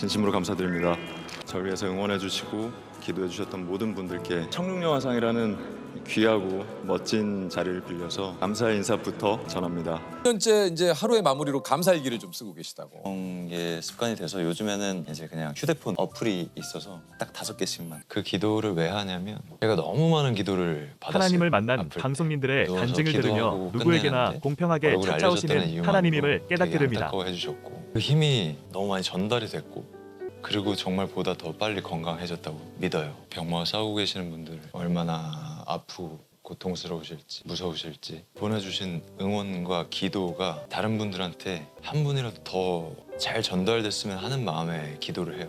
진심으로 감사드립니다. 저를 위해서 응원해 주시고 기도해 주셨던 모든 분들께 청룡영화상이라는 귀하고 멋진 자리를 빌려서 감사의 인사부터 전합니다. 1년째 이제 하루의 마무리로 감사일기를 좀 쓰고 계시다고. 그런 게 습관이 돼서 요즘에는 이제 그냥 휴대폰 어플이 있어서 딱 5개씩만. 그 기도를 왜 하냐면 제가 너무 많은 기도를 받았어요. 하나님을 만난 아플 때. 방송민들의 누워서 간증을 들으며 기도하고 누구에게나 끝내는데 공평하게 얼굴이 알려졌다는 찾아오시는 이유만으로 하나님임을 되게 깨닫게 됩니다. 안타까워해 주셨고 그 힘이 너무 많이 전달이 됐고 그리고 정말 보다 더 빨리 건강해졌다고 믿어요. 병마와 싸우고 계시는 분들 얼마나 아프고 고통스러우실지 무서우실지 보내주신 응원과 기도가 다른 분들한테 한 분이라도 더 잘 전달됐으면 하는 마음에 기도를 해요.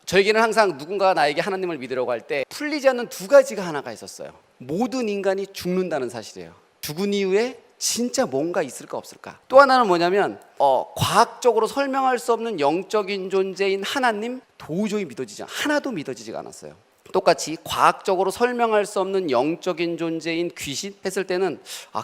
저에게는 항상 누군가가 나에게 하나님을 믿으려고 할 때 풀리지 않는 두 가지가 하나가 있었어요. 모든 인간이 죽는다는 사실이에요. 죽은 이후에 진짜 뭔가 있을까 없을까. 또 하나는 뭐냐면 과학적으로 설명할 수 없는 영적인 존재인 하나님 도저히 하나도 믿어지지가 않았어요. 똑같이 과학적으로 설명할 수 없는 영적인 존재인 귀신 했을 때는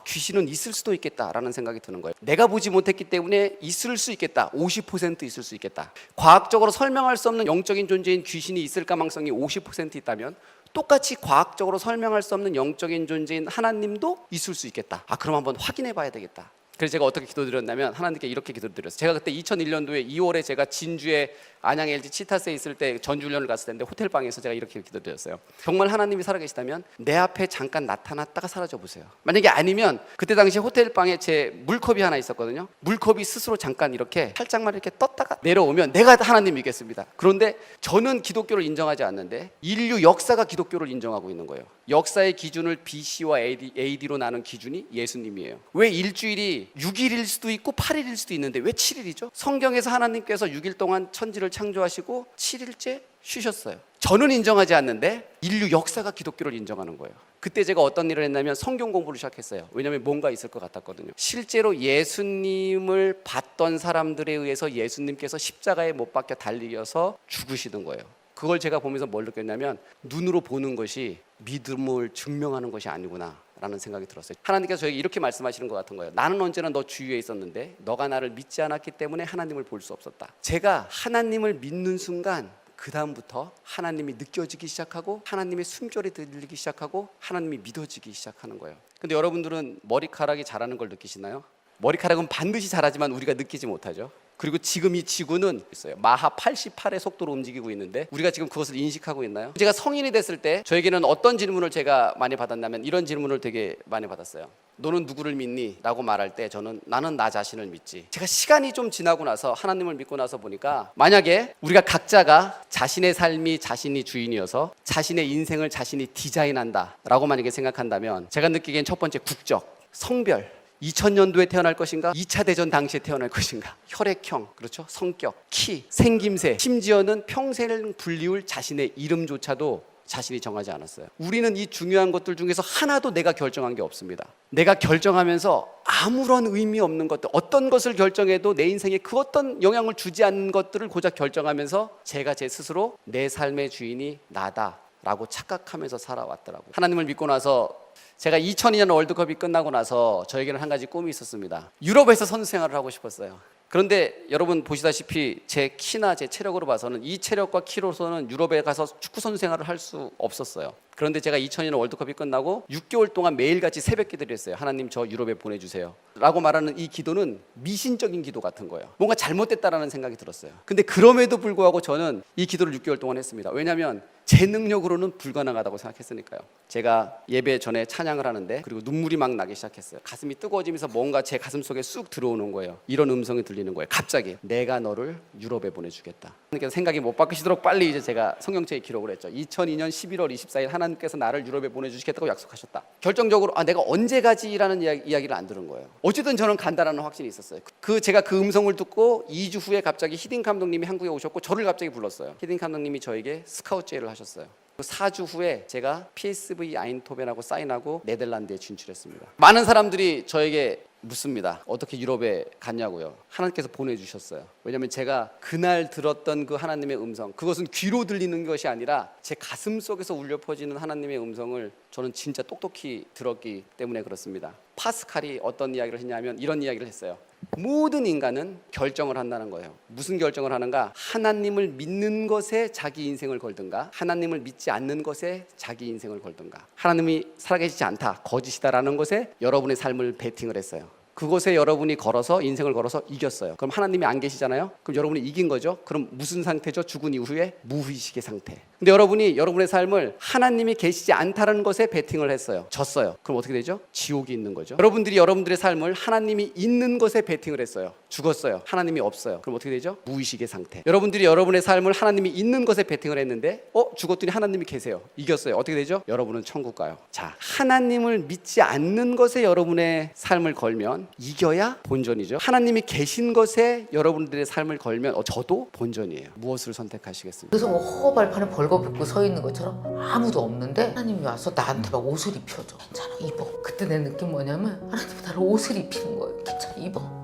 귀신은 있을 수도 있겠다라는 생각이 드는 거예요. 내가 보지 못했기 때문에 있을 수 있겠다. 50% 있을 수 있겠다. 과학적으로 설명할 수 없는 영적인 존재인 귀신이 있을 가능성이 50% 있다면 똑같이 과학적으로 설명할 수 없는 영적인 존재인 하나님도 있을 수 있겠다. 그럼 한번 확인해 봐야 되겠다. 그래서 제가 어떻게 기도드렸냐면 하나님께 이렇게 기도드렸어요. 제가 그때 2001년도에 2월에 제가 진주에 안양 LG 치타스에 있을 때 전주훈련을 갔을 때인데 호텔방에서 제가 이렇게 기도드렸어요. 정말 하나님이 살아계시다면 내 앞에 잠깐 나타났다가 사라져 보세요. 만약에 아니면 그때 당시 호텔방에 제 물컵이 하나 있었거든요. 물컵이 스스로 잠깐 이렇게 살짝만 이렇게 떴다가 내려오면 내가 하나님이겠습니다. 그런데 저는 기독교를 인정하지 않는데 인류 역사가 기독교를 인정하고 있는 거예요. 역사의 기준을 BC와 AD로 나눈 기준이 예수님이에요. 왜 일주일이 6일일 수도 있고 8일일 수도 있는데 왜 7일이죠? 성경에서 하나님께서 6일 동안 천지를 창조하시고 7일째 쉬셨어요. 저는 인정하지 않는데 인류 역사가 기독교를 인정하는 거예요. 그때 제가 어떤 일을 했냐면 성경 공부를 시작했어요. 왜냐하면 뭔가 있을 것 같았거든요. 실제로 예수님을 봤던 사람들에 의해서 예수님께서 십자가에 못 박혀 달리셔서 죽으시는 거예요. 그걸 제가 보면서 뭘 느꼈냐면 눈으로 보는 것이 믿음을 증명하는 것이 아니구나 라는 생각이 들었어요. 하나님께서 저에게 이렇게 말씀하시는 것 같은 거예요. 나는 언제나 너 주위에 있었는데 너가 나를 믿지 않았기 때문에 하나님을 볼 수 없었다. 제가 하나님을 믿는 순간 그 다음부터 하나님이 느껴지기 시작하고 하나님의 숨결이 들리기 시작하고 하나님이 믿어지기 시작하는 거예요. 근데 여러분들은 머리카락이 자라는 걸 느끼시나요? 머리카락은 반드시 자라지만 우리가 느끼지 못하죠. 그리고 지금 이 지구는 있어요. 마하 88의 속도로 움직이고 있는데 우리가 지금 그것을 인식하고 있나요? 제가 성인이 됐을 때 저에게는 어떤 질문을 제가 많이 받았냐면 이런 질문을 되게 많이 받았어요. 너는 누구를 믿니? 라고 말할 때 저는 나는 나 자신을 믿지. 제가 시간이 좀 지나고 나서 하나님을 믿고 나서 보니까 만약에 우리가 각자가 자신의 삶이 자신이 주인이어서 자신의 인생을 자신이 디자인한다 라고 만약에 생각한다면 제가 느끼기엔 첫 번째 국적, 성별 2000년도에 태어날 것인가? 2차 대전 당시에 태어날 것인가? 혈액형, 그렇죠? 성격, 키, 생김새, 심지어는 평생을 불리울 자신의 이름조차도 자신이 정하지 않았어요. 우리는 이 중요한 것들 중에서 하나도 내가 결정한 게 없습니다. 내가 결정하면서 아무런 의미 없는 것들, 어떤 것을 결정해도 내 인생에 그 어떤 영향을 주지 않는 것들을 고작 결정하면서 제가 제 스스로 내 삶의 주인이 나다라고 착각하면서 살아왔더라고요. 하나님을 믿고 나서 제가 2002년 월드컵이 끝나고 나서 저에게는 한 가지 꿈이 있었습니다. 유럽에서 선수 생활을 하고 싶었어요. 그런데 여러분 보시다시피 제 키나 제 체력으로 봐서는 이 체력과 키로서는 유럽에 가서 축구 선수 생활을 할 수 없었어요. 그런데 제가 2002년 월드컵이 끝나고 6개월 동안 매일같이 새벽 기도를 했어요. 하나님 저 유럽에 보내주세요 라고 말하는 이 기도는 미신적인 기도 같은 거예요. 뭔가 잘못됐다라는 생각이 들었어요. 근데 그럼에도 불구하고 저는 이 기도를 6개월 동안 했습니다. 왜냐하면 제 능력으로는 불가능하다고 생각했으니까요. 제가 예배 전에 찬양을 하는데 그리고 눈물이 막 나기 시작했어요. 가슴이 뜨거워지면서 뭔가 제 가슴 속에 쑥 들어오는 거예요. 이런 음성이 들리는 거예요. 갑자기 내가 너를 유럽에 보내주겠다. 하나님께서 생각이 못 바뀌시도록 빨리 이제 제가 성경책에 기록을 했죠. 2002년 11월 24일 하나님께서 나를 유럽에 보내주시겠다고 약속하셨다. 결정적으로 내가 언제 가지라는 이야기를 안 들은 거예요. 어쨌든 저는 간다라는 확신이 있었어요. 제가 그 음성을 듣고 2주 후에 갑자기 히딩 감독님이 한국에 오셨고 저를 갑자기 불렀어요. 히딩 감독님이 저에게 스카우트 제의를 하셨어요. 4주 후에 제가 PSV 아인토벤하고 사인하고 네덜란드에 진출했습니다. 많은 사람들이 저에게 묻습니다. 어떻게 유럽에 갔냐고요. 하나님께서 보내주셨어요. 왜냐하면 제가 그날 들었던 그 하나님의 음성, 그것은 귀로 들리는 것이 아니라 제 가슴 속에서 울려 퍼지는 하나님의 음성을 저는 진짜 똑똑히 들었기 때문에 그렇습니다. 파스칼이 어떤 이야기를 했냐면 이런 이야기를 했어요. 모든 인간은 결정을 한다는 거예요. 무슨 결정을 하는가? 하나님을 믿는 것에 자기 인생을 걸든가, 하나님을 믿지 않는 것에 자기 인생을 걸든가. 하나님이 살아계시지 않다, 거짓이다라는 것에 여러분의 삶을 베팅을 했어요. 그곳에 여러분이 걸어서 인생을 걸어서 이겼어요. 그럼 하나님이 안 계시잖아요. 그럼 여러분이 이긴 거죠. 그럼 무슨 상태죠? 죽은 이후에 무의식의 상태. 근데 여러분이 여러분의 삶을 하나님이 계시지 않다는 것에 베팅을 했어요. 졌어요. 그럼 어떻게 되죠? 지옥이 있는 거죠. 여러분들이 여러분들의 삶을 하나님이 있는 것에 베팅을 했어요. 죽었어요. 하나님이 없어요. 그럼 어떻게 되죠? 무의식의 상태. 여러분들이 여러분의 삶을 하나님이 있는 것에 베팅을 했는데 죽었더니 하나님이 계세요. 이겼어요. 어떻게 되죠? 여러분은 천국 가요. 자, 하나님을 믿지 않는 것에 여러분의 삶을 걸면 이겨야 본전이죠. 하나님이 계신 것에 여러분들의 삶을 걸면 저도 본전이에요. 무엇을 선택하시겠습니까? 그래서 뭐 허허발판에 벌거벗고 서 있는 것처럼 아무도 없는데 하나님이 와서 나한테 막 옷을 입혀줘. 괜찮아, 입어. 그때 내 느낌 뭐냐면 하나님이 나를 옷을 입히는 거예요. 괜찮아, 입어.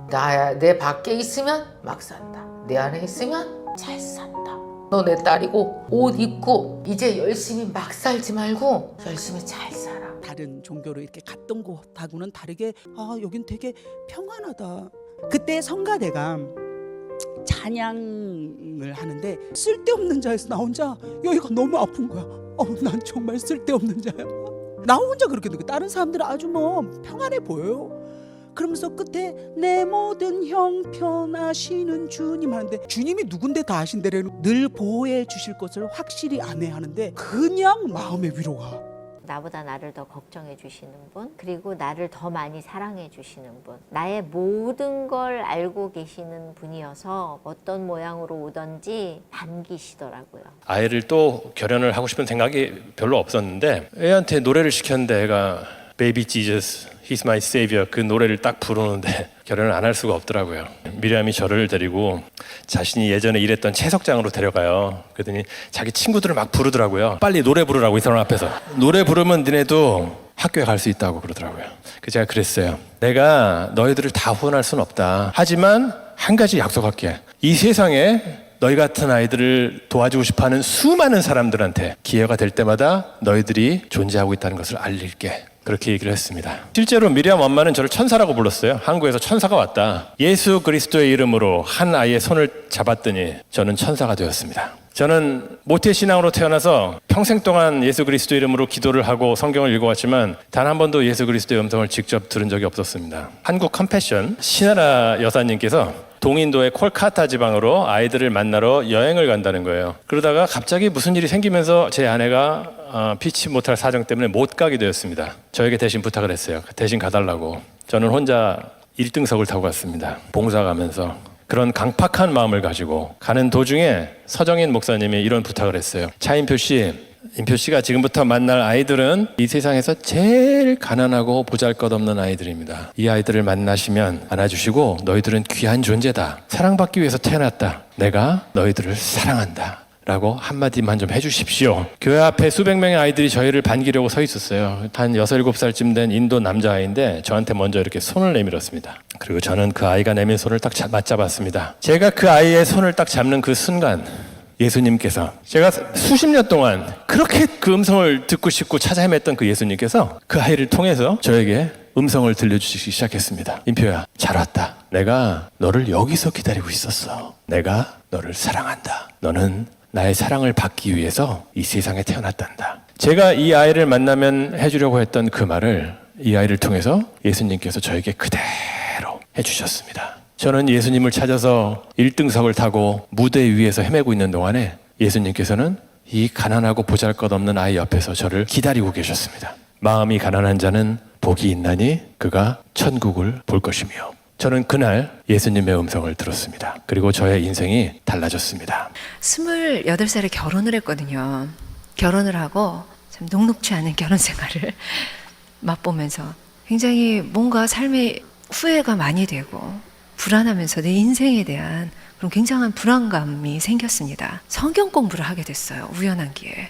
내 밖에 있으면 막 산다. 내 안에 있으면 잘 산다. 너 내 딸이고 옷 입고 이제 열심히 막 살지 말고 열심히 잘 살아. 다른 종교로 이렇게 갔던 곳하고는 다르게 여긴 되게 평안하다. 그때 성가대가 찬양을 하는데 쓸데없는 자에서 나 혼자 여기가 너무 아픈 거야. 난 정말 쓸데없는 자야. 나 혼자 그렇게 느껴. 다른 사람들은 아주 평안해 보여요. 그러면서 끝에 내 모든 형편하시는 주님 하는데 주님이 누군데 다 하신대래는 늘 보호해 주실 것을 확실히 아내야 하는데 그냥 마음의 위로가. 나보다 나를 더 걱정해 주시는 분, 그리고 나를 더 많이 사랑해 주시는 분, 나의 모든 걸 알고 계시는 분이어서 어떤 모양으로 오든지 반기시더라고요. 아이를 또 결혼을 하고 싶은 생각이 별로 없었는데 애한테 노래를 시켰는데 애가 Baby Jesus, He's my Savior 그 노래를 딱 부르는데 결혼을 안 할 수가 없더라고요. 미리암이 저를 데리고 자신이 예전에 일했던 채석장으로 데려가요. 그랬더니 자기 친구들을 막 부르더라고요. 빨리 노래 부르라고 이 사람 앞에서. 노래 부르면 니네도 학교에 갈 수 있다고 그러더라고요. 제가 그랬어요. 내가 너희들을 다 후원할 수는 없다. 하지만 한 가지 약속할게. 이 세상에 너희 같은 아이들을 도와주고 싶어하는 수많은 사람들한테 기회가 될 때마다 너희들이 존재하고 있다는 것을 알릴게. 그렇게 얘기를 했습니다. 실제로 미리암 엄마는 저를 천사라고 불렀어요. 한국에서 천사가 왔다. 예수 그리스도의 이름으로 한 아이의 손을 잡았더니 저는 천사가 되었습니다. 저는 모태신앙으로 태어나서 평생 동안 예수 그리스도 이름으로 기도를 하고 성경을 읽어왔지만 단 한 번도 예수 그리스도의 음성을 직접 들은 적이 없었습니다. 한국 컴패션 신하라 여사님께서 동인도의 콜카타 지방으로 아이들을 만나러 여행을 간다는 거예요. 그러다가 갑자기 무슨 일이 생기면서 제 아내가 피치 못할 사정 때문에 못 가게 되었습니다. 저에게 대신 부탁을 했어요. 대신 가달라고. 저는 혼자 1등석을 타고 갔습니다. 봉사 가면서. 그런 강팍한 마음을 가지고 가는 도중에 서정인 목사님이 이런 부탁을 했어요. 차인표 씨, 인표 씨가 지금부터 만날 아이들은 이 세상에서 제일 가난하고 보잘것없는 아이들입니다. 이 아이들을 만나시면 안아주시고 너희들은 귀한 존재다. 사랑받기 위해서 태어났다. 내가 너희들을 사랑한다. 라고 한마디만 좀 해주십시오. 교회 앞에 수백 명의 아이들이 저희를 반기려고 서 있었어요. 한 6, 7살쯤 된 인도 남자아이인데 저한테 먼저 이렇게 손을 내밀었습니다. 그리고 저는 그 아이가 내민 손을 딱 맞잡았습니다. 제가 그 아이의 손을 딱 잡는 그 순간 예수님께서, 제가 수십 년 동안 그렇게 그 음성을 듣고 싶고 찾아 헤맸던 그 예수님께서 그 아이를 통해서 저에게 음성을 들려주시기 시작했습니다. 인표야, 잘 왔다. 내가 너를 여기서 기다리고 있었어. 내가 너를 사랑한다. 너는 나의 사랑을 받기 위해서 이 세상에 태어났단다. 제가 이 아이를 만나면 해주려고 했던 그 말을 이 아이를 통해서 예수님께서 저에게 그대로 해주셨습니다. 저는 예수님을 찾아서 1등석을 타고 무대 위에서 헤매고 있는 동안에 예수님께서는 이 가난하고 보잘것없는 아이 옆에서 저를 기다리고 계셨습니다. 마음이 가난한 자는 복이 있나니 그가 천국을 볼 것이며. 저는 그날 예수님의 음성을 들었습니다. 그리고 저의 인생이 달라졌습니다. 28살에 결혼을 했거든요. 결혼을 하고 참 녹록치 않은 결혼 생활을 맛보면서 굉장히 뭔가 삶에 후회가 많이 되고 불안하면서 내 인생에 대한 그런 굉장한 불안감이 생겼습니다. 성경 공부를 하게 됐어요. 우연한 기회에.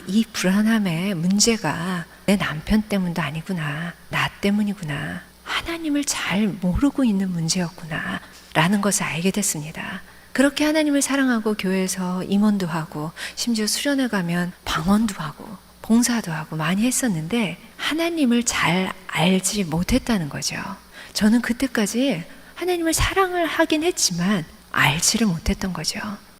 이 불안함의 문제가 내 남편 때문도 아니구나. 나 때문이구나. 하나님을 잘 모르고 있는 문제였구나 라는 것을 알게 됐습니다. 그렇게 하나님을 사랑하고 교회에서 임원도 하고 심지어 수련회 가면 방언도 하고 봉사도 하고 많이 했었는데 하나님을 잘 알지 못했다는 거죠. 저는 그때까지 하나님을 사랑을 하긴 했지만 알지를 못했던 거죠.